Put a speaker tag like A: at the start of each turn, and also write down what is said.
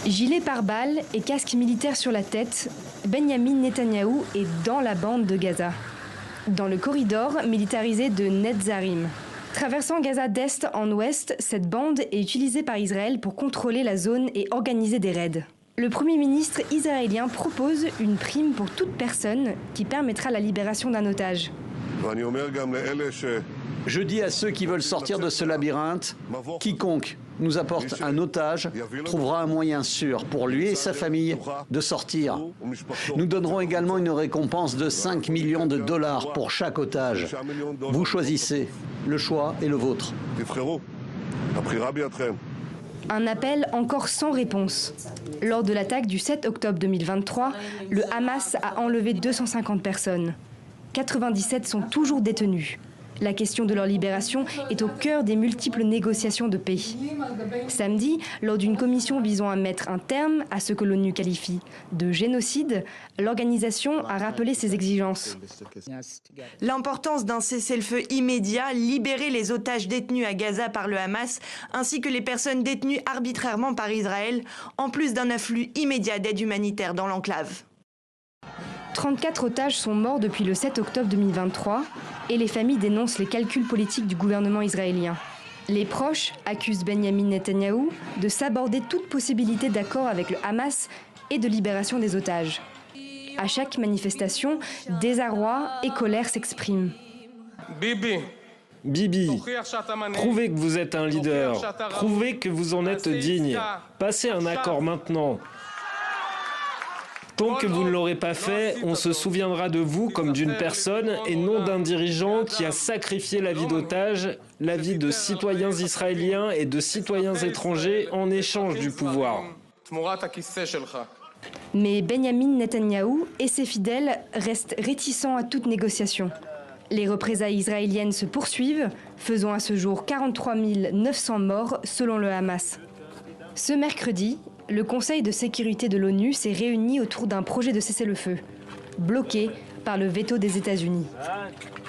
A: Gilet pare-balles et casque militaire sur la tête, Benyamin Netanyahou est dans la bande de Gaza, dans le corridor militarisé de Netzarim. Traversant Gaza d'est en ouest, cette bande est utilisée par Israël pour contrôler la zone et organiser des raids. Le Premier ministre israélien propose une prime pour toute personne qui permettra la libération d'un otage.
B: Je dis à ceux qui veulent sortir de ce labyrinthe, quiconque nous apporte un otage trouvera un moyen sûr pour lui et sa famille de sortir. Nous donnerons également une récompense de 5 millions de dollars pour chaque otage. Vous choisissez, le choix est le vôtre.
A: Un appel encore sans réponse. Lors de l'attaque du 7 octobre 2023, le Hamas a enlevé 250 personnes. 97 sont toujours détenus. La question de leur libération est au cœur des multiples négociations de paix. Samedi, lors d'une commission visant à mettre un terme à ce que l'ONU qualifie de génocide, l'organisation a rappelé ses exigences.
C: L'importance d'un cessez-le-feu immédiat, libérer les otages détenus à Gaza par le Hamas, ainsi que les personnes détenues arbitrairement par Israël, en plus d'un afflux immédiat d'aide humanitaire dans l'enclave.
A: 34 otages sont morts depuis le 7 octobre 2023 et les familles dénoncent les calculs politiques du gouvernement israélien. Les proches accusent Benyamin Netanyahou de s'aborder toute possibilité d'accord avec le Hamas et de libération des otages. À chaque manifestation, désarroi et colère s'expriment.
D: Bibi, prouvez que vous êtes un leader, prouvez que vous en êtes digne. Passez un accord maintenant. Tant que vous ne l'aurez pas fait, on se souviendra de vous comme d'une personne et non d'un dirigeant qui a sacrifié la vie d'otages, la vie de citoyens israéliens et de citoyens étrangers en échange du pouvoir.
A: Mais Benyamin Netanyahou et ses fidèles restent réticents à toute négociation. Les représailles israéliennes se poursuivent, faisant à ce jour 43 900 morts selon le Hamas. Ce mercredi, le Conseil de sécurité de l'ONU s'est réuni autour d'un projet de cessez-le-feu, bloqué par le veto des États-Unis.